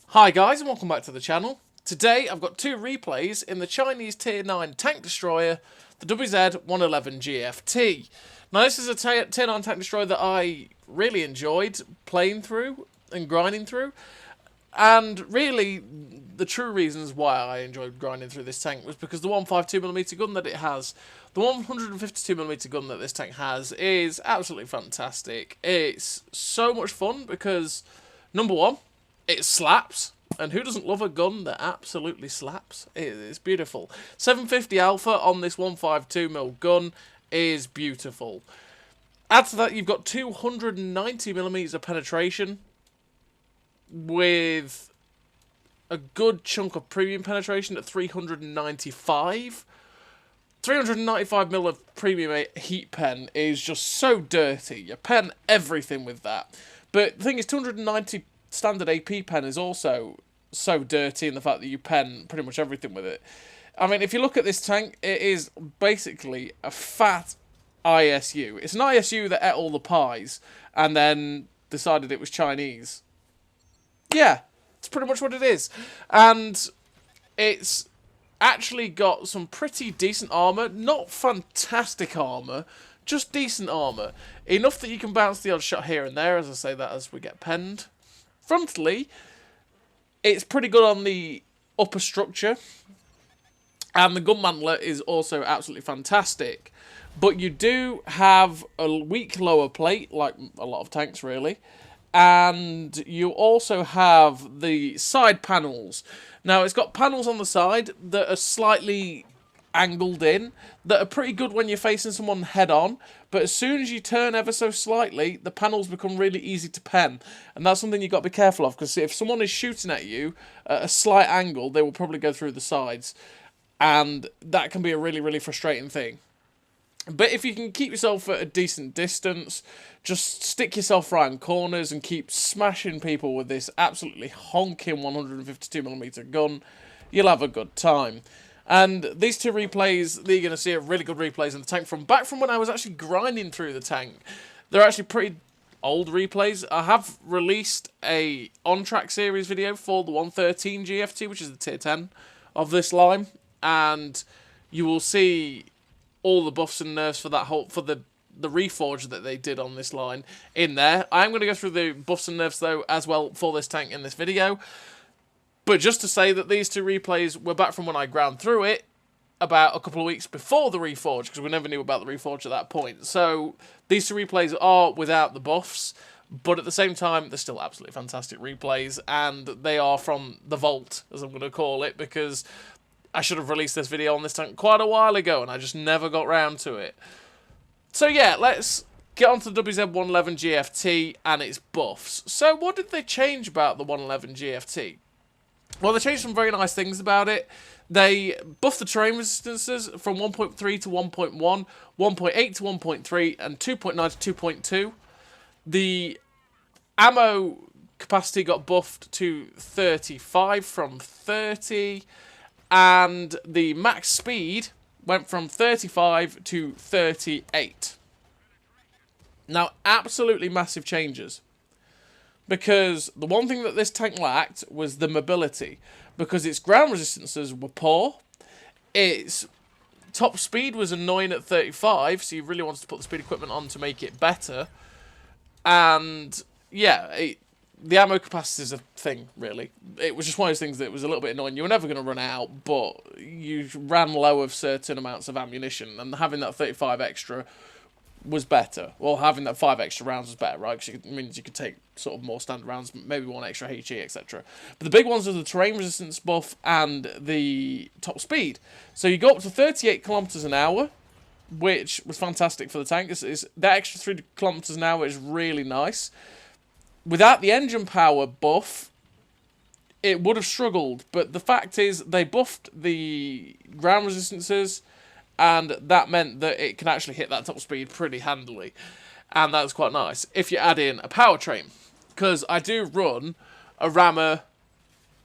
Hi guys and welcome back to the channel. Today I've got two replays in the Chinese Tier 9 tank destroyer, the WZ-111 GFT. Now this is a Tier 9 tank destroyer that I really enjoyed playing through and grinding through. And really, the true reasons why I enjoyed grinding through this tank was because the 152mm gun that it has, the 152mm gun that this tank has, is absolutely fantastic. It's so much fun because, number one, it slaps, and who doesn't love a gun that absolutely slaps? It's beautiful. 750 alpha on this 152mm gun is beautiful. Add to that, you've got 290mm of penetration, with a good chunk of premium penetration at 395. 395mm of premium heat pen is just so dirty. You pen everything with that. But the thing is, 290 standard AP pen is also so dirty in the fact that you pen pretty much everything with it. I mean, if you look at this tank, it is basically a fat ISU. It's an ISU that ate all the pies and then decided it was Chinese. Yeah, it's pretty much what it is. And it's actually got some pretty decent armour. Not fantastic armour, just decent armour. Enough that you can bounce the odd shot here and there, as I say that as we get penned. Frontally, it's pretty good on the upper structure. And the gun mantler is also absolutely fantastic. But you do have a weak lower plate, like a lot of tanks really. And you also have the side panels. Now, it's got panels on the side that are slightly angled in, that are pretty good when you're facing someone head on, but as soon as you turn ever so slightly, the panels become really easy to pen. And that's something you've got to be careful of, because if someone is shooting at you at a slight angle, they will probably go through the sides. And that can be a really, really frustrating thing. But if you can keep yourself at a decent distance, just stick yourself around corners and keep smashing people with this absolutely honking 152mm gun, you'll have a good time. And these two replays that you're going to see are really good replays in the tank from back from when I was actually grinding through the tank. They're actually pretty old replays. I have released a on-track series video for the 113 GFT, which is the tier 10 of this line, and you will see all the buffs and nerfs for that whole the reforge that they did on this line in there. I am going to go through the buffs and nerfs though as well for this tank in this video. But just to say that these two replays were back from when I ground through it about a couple of weeks before the reforge, because we never knew about the reforge at that point. So these two replays are without the buffs, but at the same time they're still absolutely fantastic replays, and they are from the vault, as I'm going to call it, because I should have released this video on this tank quite a while ago, and I just never got round to it. So yeah, let's get on to the WZ-111 GFT and its buffs. So what did they change about the 111 GFT? Well, they changed some very nice things about it. They buffed the terrain resistances from 1.3 to 1.1, 1.8 to 1.3, and 2.9 to 2.2. The ammo capacity got buffed to 35 from 30. And the max speed went from 35 to 38. Now, absolutely massive changes. Because the one thing that this tank lacked was the mobility. Because its ground resistances were poor. Its top speed was annoying at 35, so you really wanted to put the speed equipment on to make it better. And, yeah, the ammo capacity is a thing, really. It was just one of those things that was a little bit annoying. You were never going to run out, but you ran low of certain amounts of ammunition, and having that 35 extra was better. Well, having that 5 extra rounds was better, right? Because it means you could take sort of more standard rounds, maybe one extra HE, etc. But the big ones are the terrain resistance buff and the top speed. So you go up to 38 kilometers an hour, which was fantastic for the tank. That extra 3 kilometers an hour is really nice. Without the engine power buff, it would have struggled. But the fact is, they buffed the ground resistances, and that meant that it can actually hit that top speed pretty handily. And that was quite nice. If you add in a powertrain, because I do run a rammer,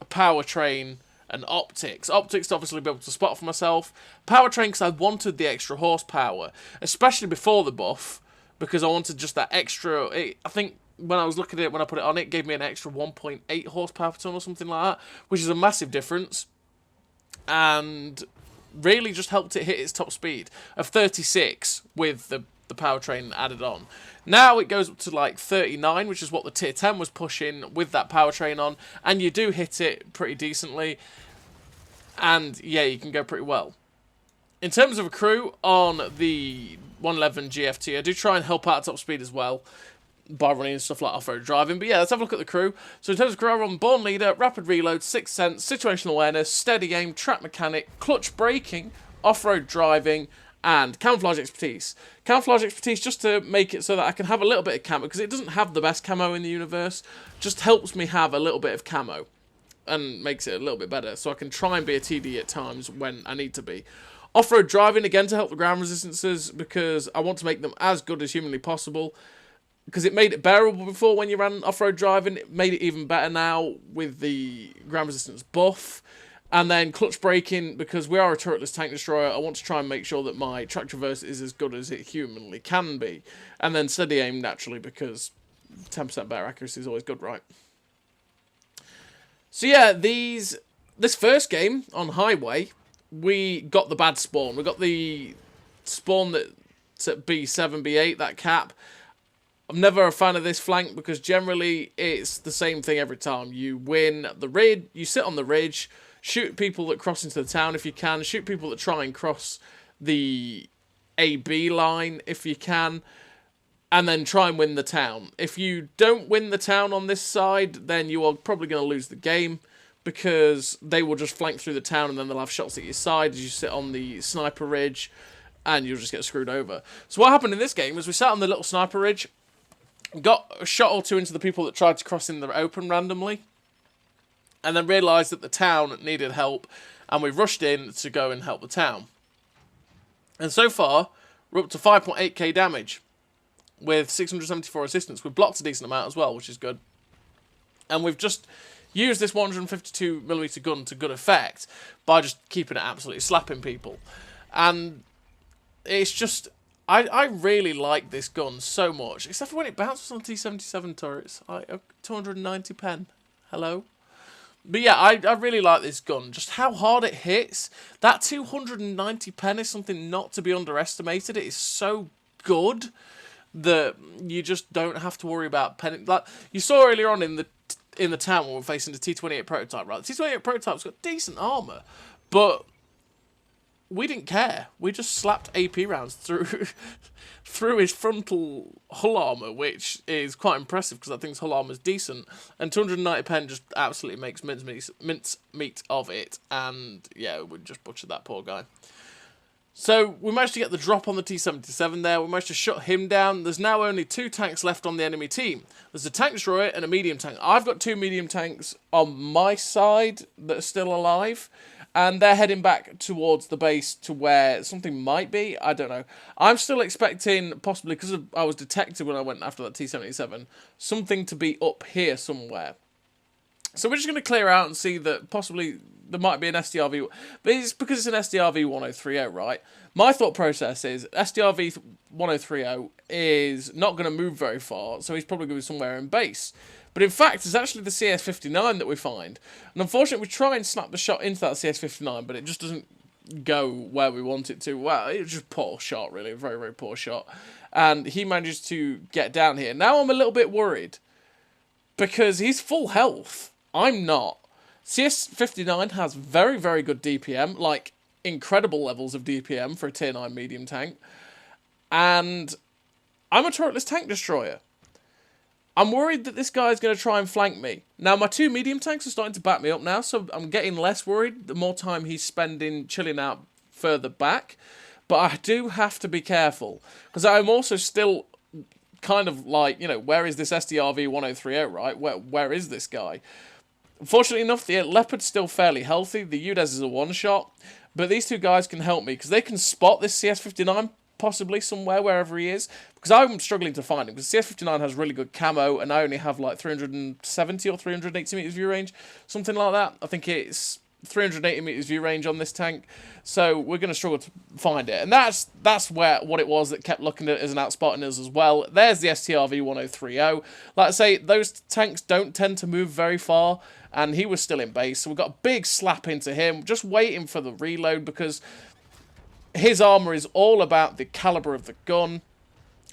a powertrain, and optics. Optics to obviously be able to spot for myself. Powertrain because I wanted the extra horsepower, especially before the buff, because I wanted just that extra. I think when I was looking at it, when I put it on, it gave me an extra 1.8 horsepower per ton or something like that, which is a massive difference. And really just helped it hit its top speed of 36 with the powertrain added on. Now it goes up to like 39, which is what the tier 10 was pushing with that powertrain on, and you do hit it pretty decently, and yeah, you can go pretty well. In terms of a crew on the 111 GFT, I do try and help out at top speed as well by running stuff like off-road driving. But yeah, let's have a look at the crew. So in terms of crew, I run Born Leader, Rapid Reload, Sixth Sense, Situational Awareness, Steady Aim, Track Mechanic, Clutch Braking, Off-Road Driving, and Camouflage Expertise. Camouflage Expertise just to make it so that I can have a little bit of camo, because it doesn't have the best camo in the universe, just helps me have a little bit of camo and makes it a little bit better, so I can try and be a TD at times when I need to be. Off-road driving, again, to help the ground resistances, because I want to make them as good as humanly possible, because it made it bearable before when you ran off-road driving. It made it even better now with the ground resistance buff. And then clutch braking, because we are a turretless tank destroyer, I want to try and make sure that my track traverse is as good as it humanly can be. And then steady aim, naturally, because 10% better accuracy is always good, right? So yeah, this first game on Highway, we got the bad spawn. We got the spawn that's at B7, B8, that cap. I'm never a fan of this flank, because generally it's the same thing every time. You win the ridge, you sit on the ridge, shoot people that cross into the town if you can, shoot people that try and cross the AB line if you can, and then try and win the town. If you don't win the town on this side, then you are probably going to lose the game, because they will just flank through the town and then they'll have shots at your side as you sit on the sniper ridge, and you'll just get screwed over. So what happened in this game was we sat on the little sniper ridge, got a shot or two into the people that tried to cross in the open randomly, and then realised that the town needed help, and we rushed in to go and help the town. And so far, we're up to 5.8k damage, with 674 assistance. We've blocked a decent amount as well, which is good. And we've just used this 152mm gun to good effect by just keeping it absolutely slapping people. And it's just, I really like this gun so much, except for when it bounces on T77 turrets. 290 pen. Hello? But yeah, I really like this gun. Just how hard it hits. That 290 pen is something not to be underestimated. It is so good that you just don't have to worry about pen. Like you saw earlier on in the town when we're facing the T28 prototype, right? The T28 prototype's got decent armor, but we didn't care. We just slapped AP rounds through his frontal hull armor, which is quite impressive because I think his hull armor is decent. And 290 pen just absolutely makes mincemeat of it. And yeah, we just butchered that poor guy. So we managed to get the drop on the T77 there. We managed to shut him down. There's now only 2 tanks left on the enemy team. There's a tank destroyer and a medium tank. I've got 2 medium tanks on my side that are still alive. And they're heading back towards the base to where something might be. I don't know. I'm still expecting, possibly, because I was detected when I went after that T77, something to be up here somewhere. So we're just going to clear out and see that possibly there might be an SDRV. But it's because it's an SDRV 1030, right? My thought process is SDRV 1030 is not going to move very far, so he's probably going to be somewhere in base. But in fact, it's actually the CS59 that we find. And unfortunately, we try and snap the shot into that CS59, but it just doesn't go where we want it to. Well, it's just a poor shot, really. A very, very poor shot. And he manages to get down here. Now I'm a little bit worried, because he's full health. I'm not. CS59 has very, very good DPM, like incredible levels of DPM for a tier 9 medium tank. And I'm a turretless tank destroyer. I'm worried that this guy is going to try and flank me. Now, my 2 medium tanks are starting to back me up now, so I'm getting less worried the more time he's spending chilling out further back. But I do have to be careful, because I'm also still kind of like, you know, where is this SDRV 1030, right? Where is this guy? Unfortunately enough, the Leopard's still fairly healthy. The UDES is a one-shot, but these 2 guys can help me, because they can spot this CS59 possibly somewhere, wherever he is, because I'm struggling to find him, because CS59 has really good camo, and I only have like 370 or 380 meters view range, something like that. I think it's 380 meters view range on this tank, so we're going to struggle to find it. And that's what it was that kept looking at it as an outspotting us as well. There's the STRV 1030. Like I say, those tanks don't tend to move very far, and he was still in base, so we got a big slap into him, just waiting for the reload, because his armor is all about the caliber of the gun.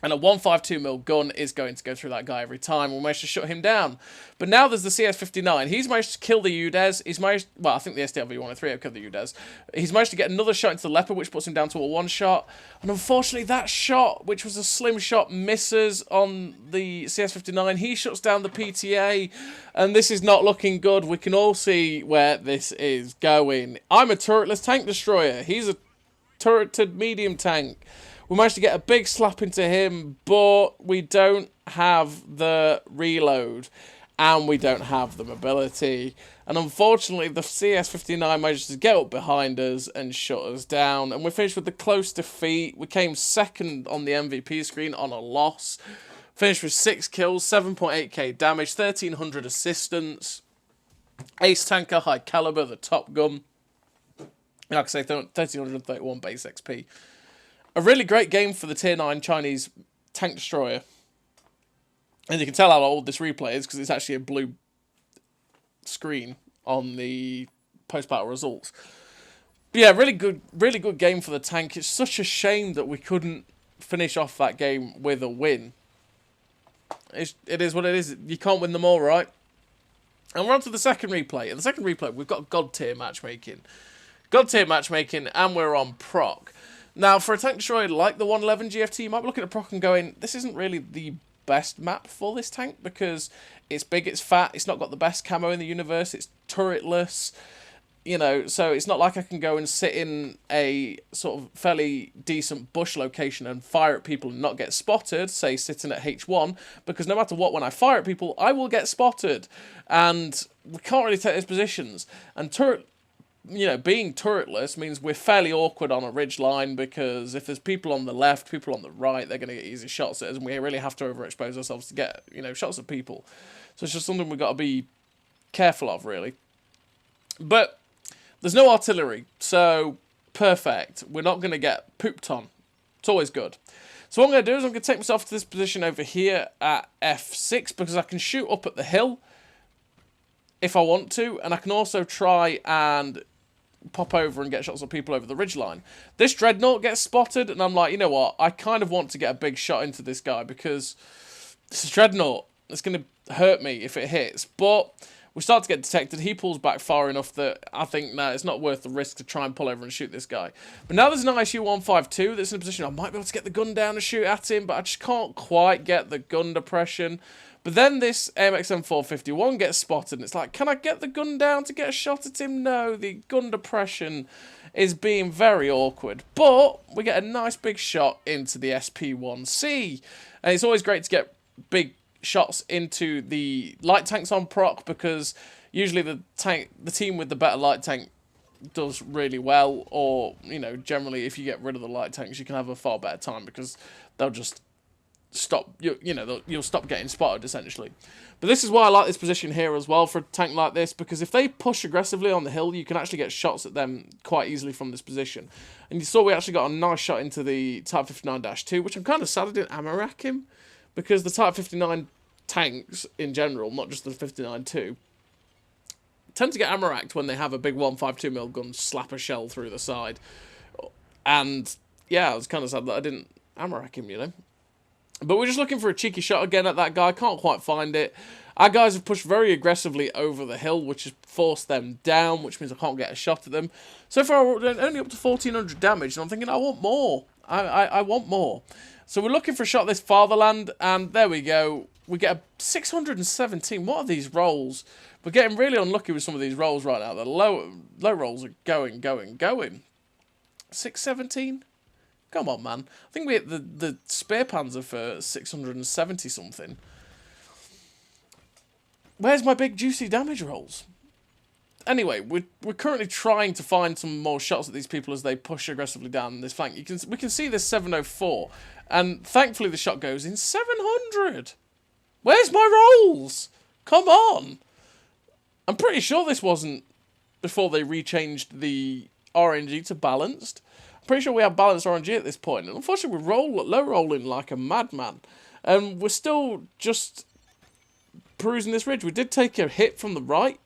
And a 152mm gun is going to go through that guy every time. We managed to shut him down. But now there's the CS-59. He's managed to kill the UDES. He's managed... Well, I think the STRV 103 killed the UDES. He's managed to get another shot into the Leopard, which puts him down to a one-shot. And unfortunately, that shot, which was a slim shot, misses on the CS-59. He shuts down the PTA. And this is not looking good. We can all see where this is going. I'm a turretless tank destroyer. He's a turreted medium tank. We managed to get a big slap into him, but we don't have the reload, and we don't have the mobility. And unfortunately, the CS-59 managed to get up behind us and shut us down. And we finished with the close defeat. We came second on the MVP screen on a loss. Finished with 6 kills, 7.8k damage, 1300 assistance. Ace tanker, high caliber, the top gun. Like I say, 1331 base XP. A really great game for the Tier 9 Chinese tank destroyer. And you can tell how old this replay is because it's actually a blue screen on the post-battle results. But yeah, really good game for the tank. It's such a shame that we couldn't finish off that game with a win. It is what it is. You can't win them all, right? And we're on to the second replay. In the second replay, we've got God tier matchmaking. God tier matchmaking, and we're on proc. Now, for a tank destroyer like the 111 GFT, you might be looking at proc and going, this isn't really the best map for this tank because it's big, it's fat, it's not got the best camo in the universe, it's turretless, you know, so it's not like I can go and sit in a sort of fairly decent bush location and fire at people and not get spotted, say sitting at H1, because no matter what, when I fire at people, I will get spotted, and we can't really take those positions, and being turretless means we're fairly awkward on a ridge line because if there's people on the left, people on the right, they're going to get easy shots at us, and we really have to overexpose ourselves to get, shots at people. So it's just something we've got to be careful of, really. But there's no artillery, so perfect. We're not going to get pooped on. It's always good. So what I'm going to do is I'm going to take myself to this position over here at F6 because I can shoot up at the hill if I want to, and I can also try and pop over and get shots of people over the ridgeline. This dreadnought gets spotted, and I'm like, you know what? I kind of want to get a big shot into this guy because this dreadnought is going to hurt me if it hits. But we start to get detected. He pulls back far enough that I think, nah, it's not worth the risk to try and pull over and shoot this guy. But now there's an ISU-152 that's in a position I might be able to get the gun down and shoot at him, but I just can't quite get the gun depression. But then this AMXM451 gets spotted, and it's like, can I get the gun down to get a shot at him? No, the gun depression is being very awkward. But we get a nice big shot into the SP1C. And it's always great to get big shots into the light tanks on proc, because usually the team with the better light tank does really well, or, generally if you get rid of the light tanks, you can have a far better time because they'll just stop, you'll stop getting spotted, essentially. But this is why I like this position here as well for a tank like this, because if they push aggressively on the hill, you can actually get shots at them quite easily from this position. And you saw we actually got a nice shot into the Type 59-2, which I'm kind of sad I didn't ammo rack him, because the Type 59 tanks in general, not just the 59-2, tend to get ammo racked when they have a big 152mm gun slap a shell through the side. And yeah, I was kind of sad that I didn't ammo rack him, But we're just looking for a cheeky shot again at that guy. Can't quite find it. Our guys have pushed very aggressively over the hill, which has forced them down, which means I can't get a shot at them. So far, we're only up to 1,400 damage, and I'm thinking, I want more. I want more. So we're looking for a shot at this fatherland, and there we go. We get a 617. What are these rolls? We're getting really unlucky with some of these rolls right now. The low rolls are going. 617? Come on, man. I think we hit the Spear Panzer for 670 something. Where's my big juicy damage rolls? Anyway, we're currently trying to find some more shots at these people as they push aggressively down this flank. We can see this 704, and thankfully the shot goes in 700. Where's my rolls? Come on. I'm pretty sure this wasn't before they rechanged the RNG to balanced. I'm pretty sure we have balanced RNG at this point. And unfortunately, we're low rolling like a madman. And we're still just perusing this ridge. We did take a hit from the right,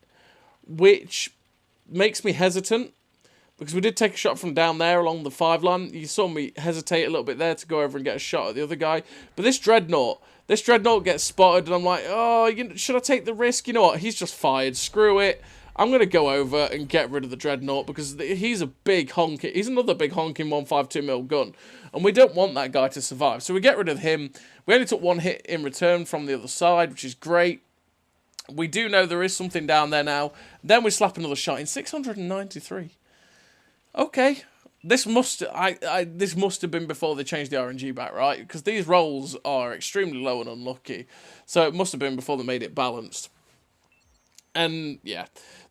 which makes me hesitant. Because we did take a shot from down there along the 5 line. You saw me hesitate a little bit there to go over and get a shot at the other guy. But this Dreadnought gets spotted, and I'm like, oh, should I take the risk? You know what? He's just fired. Screw it. I'm going to go over and get rid of the Dreadnought because he's a big honking. He's another big honking 152mm gun. And we don't want that guy to survive. So we get rid of him. We only took 1 hit in return from the other side, which is great. We do know there is something down there now. Then we slap another shot in 693. Okay, this must have been before they changed the RNG back, right? Because these rolls are extremely low and unlucky, so it must have been before they made it balanced. And yeah,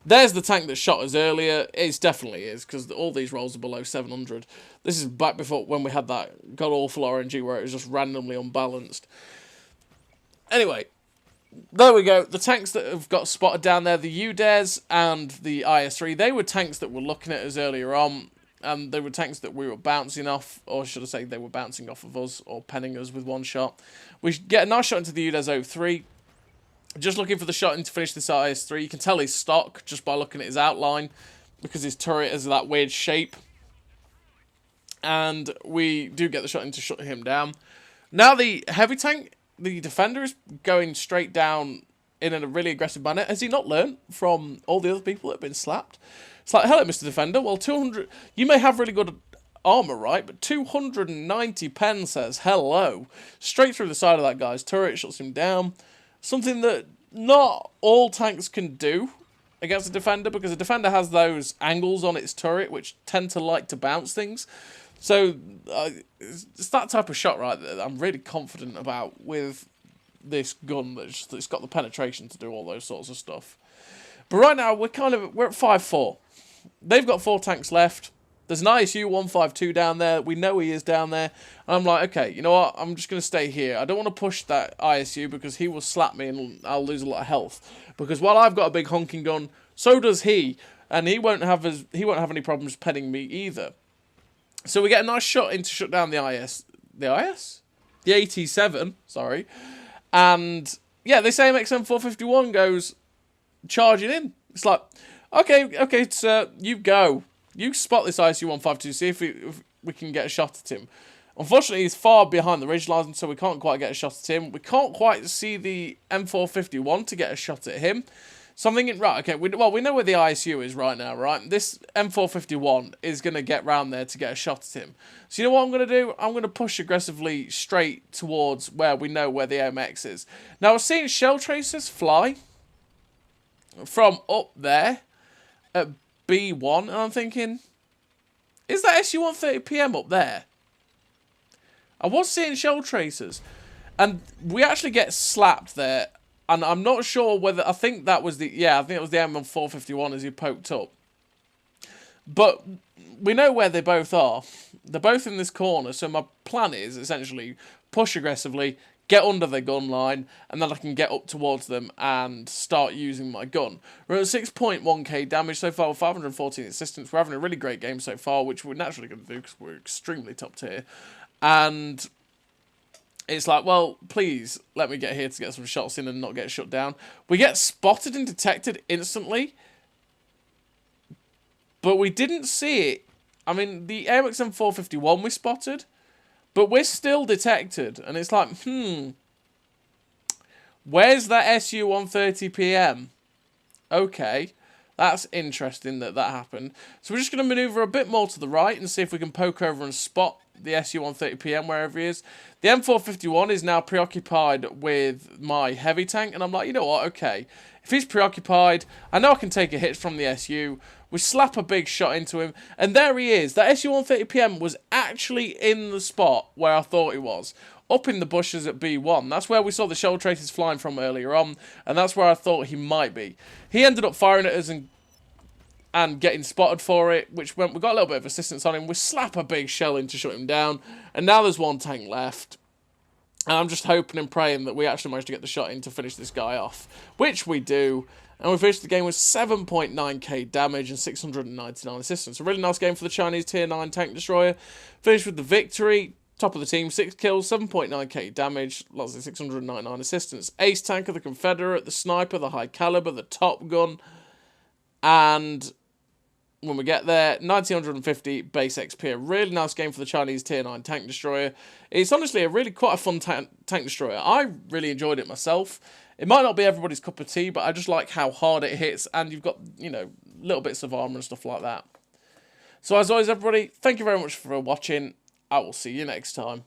there's the tank that shot us earlier. It definitely is, because all these rolls are below 700. This is back before when we had that god awful RNG where it was just randomly unbalanced. Anyway. There we go. The tanks that have got spotted down there, the UDES and the IS-3, they were tanks that were looking at us earlier on, and they were tanks that we were bouncing off, or should I say they were bouncing off of us, or penning us with 1 shot. We get a nice shot into the UDES 03. Just looking for the shot in to finish this IS-3. You can tell he's stock just by looking at his outline, because his turret has that weird shape. And we do get the shot in to shut him down. Now the heavy tank... The defender is going straight down in a really aggressive manner. Has he not learned from all the other people that have been slapped? It's like, hello, Mr. Defender. Well, 200... You may have really good armor, right? But 290 pen says hello. Straight through the side of that guy's turret, shuts him down. Something that not all tanks can do against a defender, because a defender has those angles on its turret which tend to like to bounce things. So, it's that type of shot, right, that I'm really confident about with this gun that's got the penetration to do all those sorts of stuff. But right now, we're at 5-4. They've got 4 tanks left. There's an ISU 152 down there. We know he is down there. And I'm like, okay, you know what? I'm just going to stay here. I don't want to push that ISU because he will slap me and I'll lose a lot of health. Because while I've got a big honking gun, so does he. And he won't have any problems penning me either. So we get a nice shot in to shut down the AT7, sorry. And, yeah, this AMXM 451 goes charging in. It's like, okay, sir, you go. You spot this ISU 152, see if we can get a shot at him. Unfortunately, he's far behind the ridgeline, so we can't quite get a shot at him. We can't quite see the M451 to get a shot at him. So I'm thinking, right, okay, we know where the ISU is right now, right? This M451 is going to get round there to get a shot at him. So you know what I'm going to do? I'm going to push aggressively straight towards where we know where the AMX is. Now, I've seen shell tracers fly from up there at B1, and I'm thinking, is that SU-130PM up there? I was seeing shell tracers, and we actually get slapped there. And I'm not sure whether... I think that was the... Yeah, I think it was the M451 as he poked up. But we know where they both are. They're both in this corner. So my plan is essentially push aggressively, get under their gun line, and then I can get up towards them and start using my gun. We're at 6.1k damage so far with 514 assistance. We're having a really great game so far, which we're naturally going to do because we're extremely top tier. And... it's like, well, please let me get here to get some shots in and not get shut down. We get spotted and detected instantly. But we didn't see it. I mean, the AMXM 451 we spotted. But we're still detected. And it's like, where's that SU-130PM? Okay. That's interesting that happened. So we're just going to maneuver a bit more to the right and see if we can poke over and spot the SU-130PM wherever he is. The M451 is now preoccupied with my heavy tank, and I'm like, you know what, okay. If he's preoccupied, I know I can take a hit from the SU. We slap a big shot into him, and there he is. That SU-130PM was actually in the spot where I thought he was. Up in the bushes at B1. That's where we saw the shell traces flying from earlier on, and that's where I thought he might be. He ended up firing at us and getting spotted for it, which meant we got a little bit of assistance on him. We slap a big shell in to shut him down, and now there's 1 tank left. And I'm just hoping and praying that we actually manage to get the shot in to finish this guy off, which we do. And we finished the game with 7.9k damage and 699 assistance. A really nice game for the Chinese Tier 9 tank destroyer. Finished with the victory. Top of the team, 6 kills, 7.9k damage, lots of 699 assistance. Ace tanker, the Confederate, the sniper, the high caliber, the Top Gun. And when we get there, 1950 base XP. A really nice game for the Chinese Tier 9 tank destroyer. It's honestly quite a fun tank destroyer. I really enjoyed it myself. It might not be everybody's cup of tea, but I just like how hard it hits, and you've got, little bits of armor and stuff like that. So as always, everybody, thank you very much for watching. I will see you next time.